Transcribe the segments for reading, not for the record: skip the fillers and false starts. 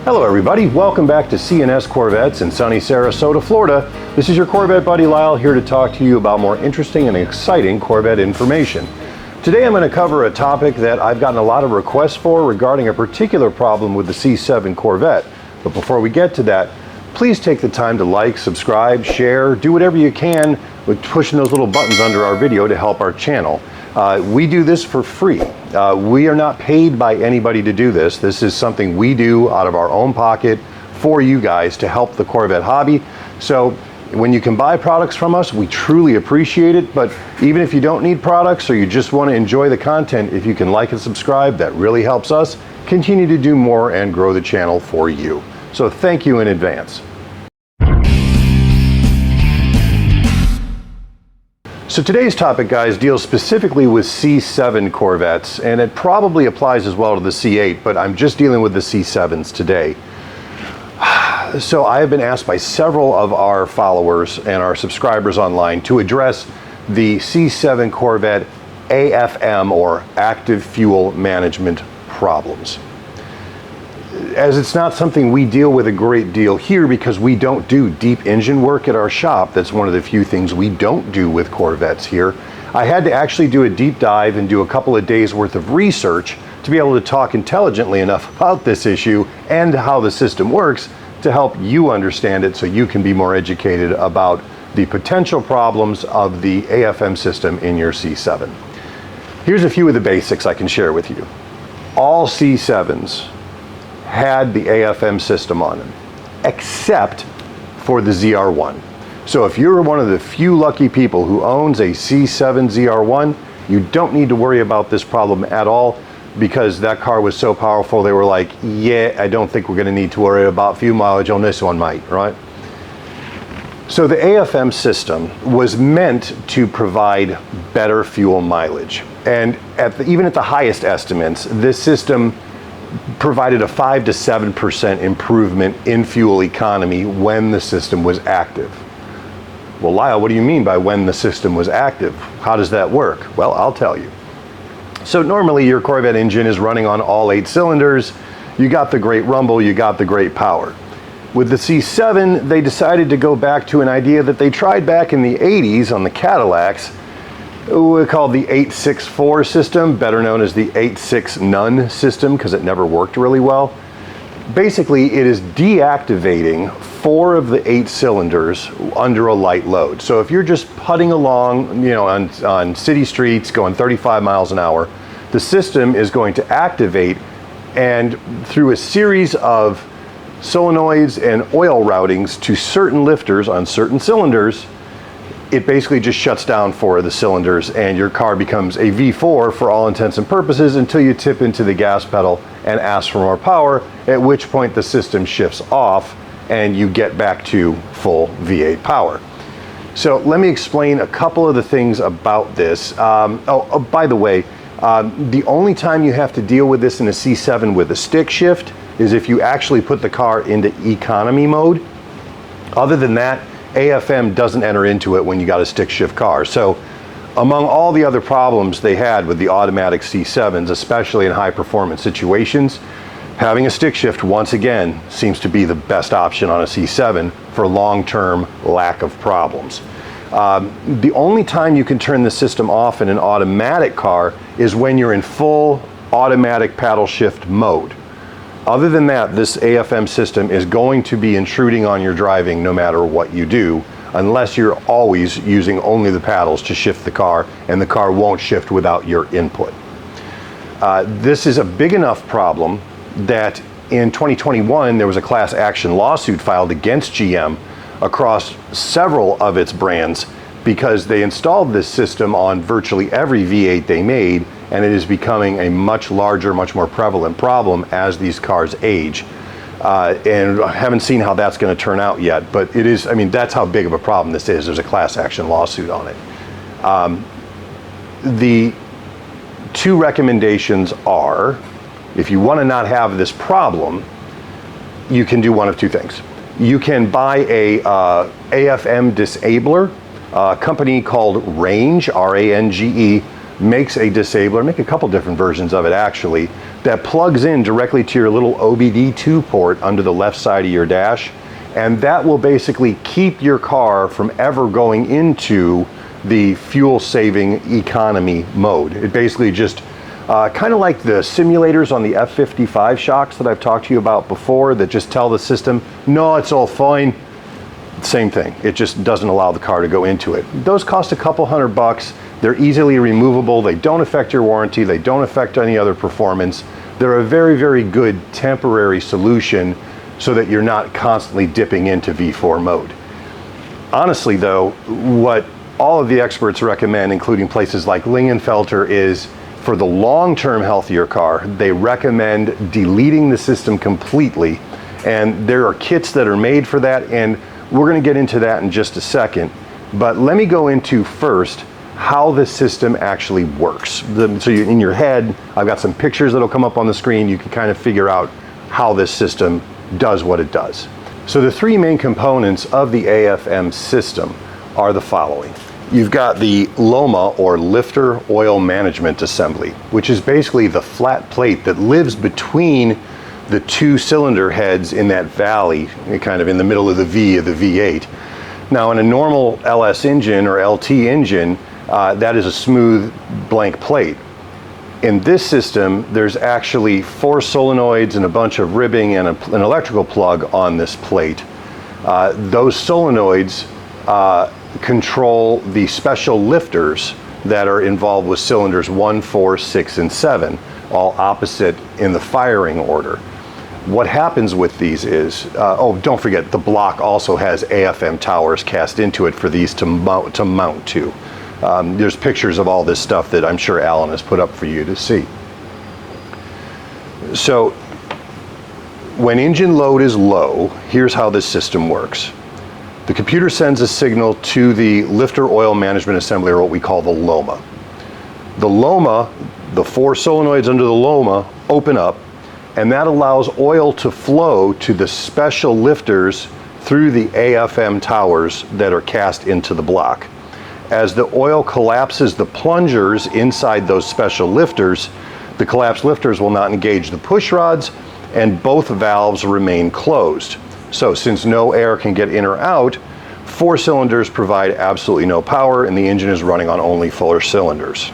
Hello everybody, welcome back to C&S Corvettes in sunny Sarasota, Florida. This is your Corvette buddy Lyle here to talk to you about more interesting and exciting Corvette information. Today I'm going to cover a topic that I've gotten a lot of requests for regarding a particular problem with the C7 Corvette. But before we get to that, please take the time to like, subscribe, share, do whatever you can with pushing those little buttons under our video to help our channel. We do this for free. We are not paid by anybody to do this. This is something we do out of our own pocket for you guys to help the Corvette hobby. So when you can buy products from us, we truly appreciate it. But even if you don't need products or you just want to enjoy the content, if you can like and subscribe, that really helps us continue to do more and grow the channel for you. So thank you in advance. So today's topic, guys, deals specifically with C7 Corvettes, and it probably applies as well to the C8, but I'm just dealing with the C7s today. So I have been asked by several of our followers and our subscribers online to address the C7 Corvette AFM, or active fuel management problems. As it's not something we deal with a great deal here because we don't do deep engine work at our shop. That's one of the few things we don't do with Corvettes here. I had to actually do a deep dive and do a couple of days worth of research to be able to talk intelligently enough about this issue and how the system works to help you understand it so you can be more educated about the potential problems of the AFM system in your C7. Here's a few of the basics I can share with you. All C7s had the AFM system on them, except for the ZR1. So if you're one of the few lucky people who owns a C7 ZR1, you don't need to worry about this problem at all because that car was so powerful they were like, yeah, I don't think we're gonna need to worry about fuel mileage on this one, mate, right? So the AFM system was meant to provide better fuel mileage. And even at the highest estimates, this system provided a 5 to 7% improvement in fuel economy when the system was active. Well, Lyle, what do you mean by when the system was active? How does that work? Well, I'll tell you. So normally your Corvette engine is running on all 8 cylinders. You got the great rumble, you got the great power. With the C7, they decided to go back to an idea that they tried back in the 80s on the Cadillacs. We call the 864 system, better known as the 86 none system because it never worked really well. Basically, it is deactivating 4 of the 8 cylinders under a light load. So if you're just putting along, on city streets going 35 miles an hour, the system is going to activate, and through a series of solenoids and oil routings to certain lifters on certain cylinders, it basically just shuts down 4 of the cylinders and your car becomes a V4 for all intents and purposes until you tip into the gas pedal and ask for more power, at which point the system shifts off and you get back to full V8 power. So let me explain a couple of the things about this. By the way, the only time you have to deal with this in a C7 with a stick shift is if you actually put the car into economy mode. Other than that, AFM doesn't enter into it when you got a stick shift car. So among all the other problems they had with the automatic C7s, especially in high performance situations, having a stick shift once again seems to be the best option on a C7 for long-term lack of problems. The only time you can turn the system off in an automatic car is when you're in full automatic paddle shift mode. Other than that, this AFM system is going to be intruding on your driving no matter what you do, unless you're always using only the paddles to shift the car, and the car won't shift without your input. This is a big enough problem that in 2021 there was a class action lawsuit filed against GM across several of its brands because they installed this system on virtually every V8 they made, and it is becoming a much larger, much more prevalent problem as these cars age. And I haven't seen how that's going to turn out yet, but it is, that's how big of a problem this is. There's a class action lawsuit on it. The 2 recommendations are, if you want to not have this problem, you can do one of 2 things. You can buy a AFM disabler, a company called Range, R-A-N-G-E, makes a disabler, make a couple different versions of it actually, that plugs in directly to your little OBD2 port under the left side of your dash, and that will basically keep your car from ever going into the fuel saving economy mode. It basically just kind of like the simulators on the F-55 shocks that I've talked to you about before that just tell the system, no, it's all fine. Same thing, it just doesn't allow the car to go into it. Those cost a couple $100. They're easily removable, they don't affect your warranty, they don't affect any other performance. They're a very, very good temporary solution so that you're not constantly dipping into V4 mode. Honestly though, what all of the experts recommend, including places like Lingenfelter, is for the long-term health of your car, they recommend deleting the system completely. And there are kits that are made for that, and we're gonna get into that in just a second. But let me go into first how the system actually works. In your head, I've got some pictures that'll come up on the screen. You can kind of figure out how this system does what it does. So the three main components of the AFM system are the following. You've got the LOMA, or Lifter Oil Management Assembly, which is basically the flat plate that lives between the two cylinder heads in that valley, kind of in the middle of the V of the V8. Now in a normal LS engine or LT engine, that is a smooth blank plate. In this system, there's actually 4 solenoids and a bunch of ribbing and an electrical plug on this plate. Those solenoids control the special lifters that are involved with cylinders 1, 4, 6, and 7, all opposite in the firing order. What happens with these is, oh, don't forget, the block also has AFM towers cast into it for these to mount to. There's pictures of all this stuff that I'm sure Alan has put up for you to see. So when engine load is low, here's how this system works. The computer sends a signal to the Lifter Oil Management Assembly, or what we call the LOMA. The LOMA, the 4 solenoids under the LOMA open up, and that allows oil to flow to the special lifters through the AFM towers that are cast into the block. As the oil collapses the plungers inside those special lifters, the collapsed lifters will not engage the push rods, and both valves remain closed. So since no air can get in or out, 4 cylinders provide absolutely no power, and the engine is running on only 4 cylinders.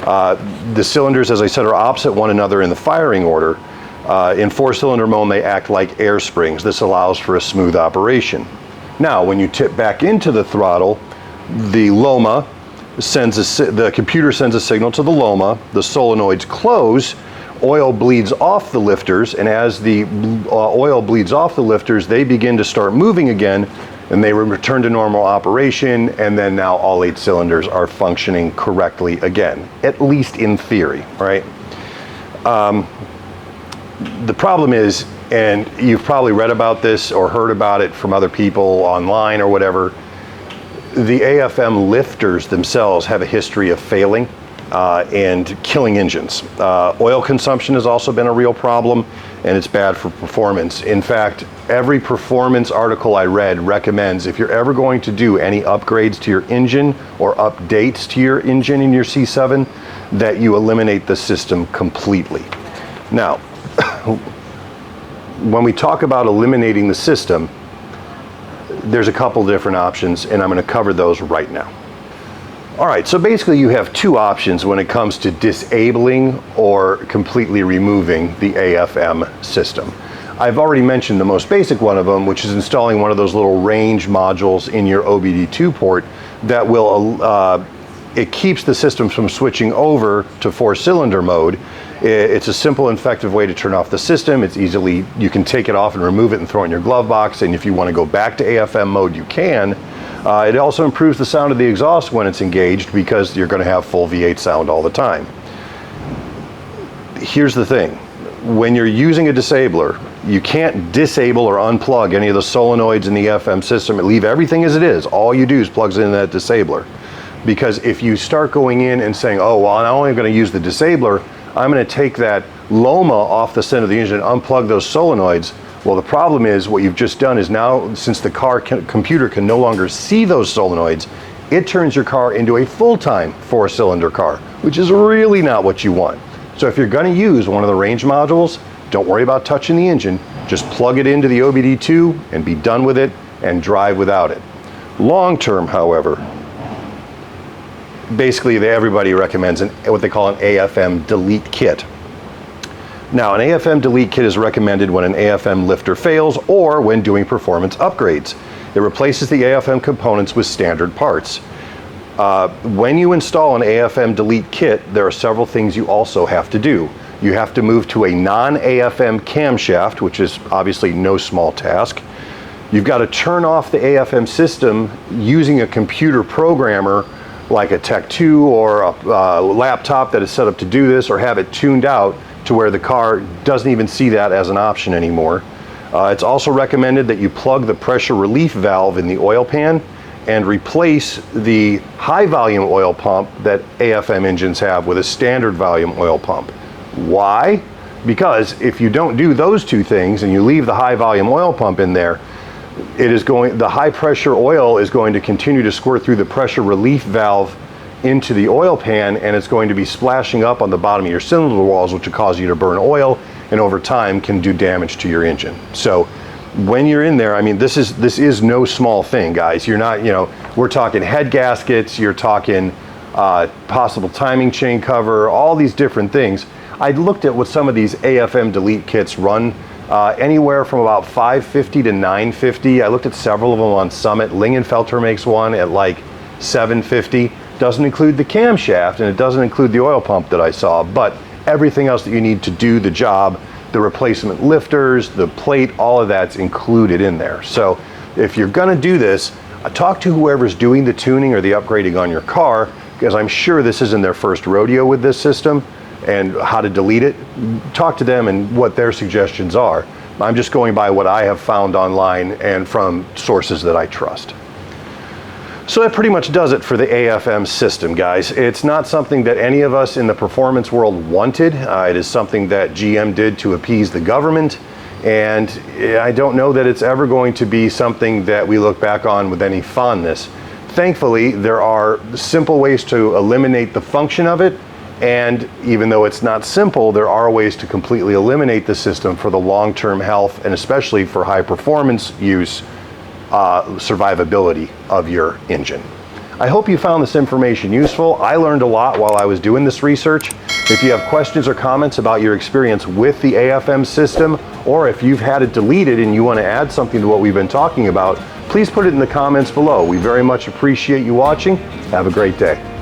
The cylinders, as I said, are opposite one another in the firing order. In 4-cylinder mode, they act like air springs. This allows for a smooth operation. Now, when you tip back into the throttle, the LOMA the computer sends a signal to the LOMA, the solenoids close, oil bleeds off the lifters, and as the oil bleeds off the lifters, they begin to start moving again, and they return to normal operation, and then now all 8 cylinders are functioning correctly again, at least in theory, right? The problem is, and you've probably read about this or heard about it from other people online or whatever, the AFM lifters themselves have a history of failing and killing engines. Oil consumption has also been a real problem, and it's bad for performance. In fact, every performance article I read recommends, if you're ever going to do any upgrades to your engine or updates to your engine in your C7, that you eliminate the system completely. Now, when we talk about eliminating the system, there's a couple different options, and I'm going to cover those right now. All right, so basically you have 2 options when it comes to disabling or completely removing the AFM system. I've already mentioned the most basic one of them, which is installing one of those little range modules in your OBD2 port that will, it keeps the system from switching over to 4-cylinder mode. It's a simple and effective way to turn off the system. It's easily, you can take it off and remove it and throw it in your glove box, and if you want to go back to AFM mode, you can. It also improves the sound of the exhaust when it's engaged, because you're going to have full V8 sound all the time. Here's the thing. When you're using a disabler, you can't disable or unplug any of the solenoids in the FM system and leave everything as it is. All you do is plug in that disabler. Because if you start going in and saying, oh, well, I'm only going to use the disabler, I'm going to take that LOMA off the center of the engine and unplug those solenoids. Well, the problem is what you've just done is now, since the computer can no longer see those solenoids, it turns your car into a full-time 4-cylinder car, which is really not what you want. So if you're going to use one of the range modules, don't worry about touching the engine. Just plug it into the OBD2 and be done with it and drive without it. Long term, however, basically everybody recommends what they call an AFM delete kit. Now, an AFM delete kit is recommended when an AFM lifter fails or when doing performance upgrades. It replaces the AFM components with standard parts. When you install an AFM delete kit, there are several things you also have to do. You have to move to a non-AFM camshaft, which is obviously no small task. You've got to turn off the AFM system using a computer programmer like a Tech 2 or a laptop that is set up to do this, or have it tuned out to where the car doesn't even see that as an option anymore. It's also recommended that you plug the pressure relief valve in the oil pan and replace the high volume oil pump that AFM engines have with a standard volume oil pump. Why? Because if you don't do those two things and you leave the high volume oil pump in there, the high pressure oil is going to continue to squirt through the pressure relief valve into the oil pan, and it's going to be splashing up on the bottom of your cylinder walls, which will cause you to burn oil, and over time can do damage to your engine. So when you're in there, I mean, this is no small thing, guys. You're not, we're talking head gaskets, you're talking possible timing chain cover, all these different things. I looked at what some of these AFM delete kits run, anywhere from about $550 to $950. I looked at several of them on Summit. Lingenfelter makes one at like $750. Doesn't include the camshaft, and it doesn't include the oil pump that I saw, but everything else that you need to do the job, the replacement lifters, the plate, all of that's included in there. So if you're gonna do this, talk to whoever's doing the tuning or the upgrading on your car, because I'm sure this isn't their first rodeo with this system and how to delete it. Talk to them and what their suggestions are. I'm just going by what I have found online and from sources that I trust. So that pretty much does it for the AFM system, guys. It's not something that any of us in the performance world wanted. It is something that GM did to appease the government, and I don't know that it's ever going to be something that we look back on with any fondness. Thankfully, there are simple ways to eliminate the function of it, and even though it's not simple, there are ways to completely eliminate the system for the long-term health, and especially for high performance use, survivability of your engine. I hope you found this information useful. I learned a lot while I was doing this research. If you have questions or comments about your experience with the AFM system, or if you've had it deleted and you want to add something to what we've been talking about, please put it in the comments below. We very much appreciate you watching. Have a great day.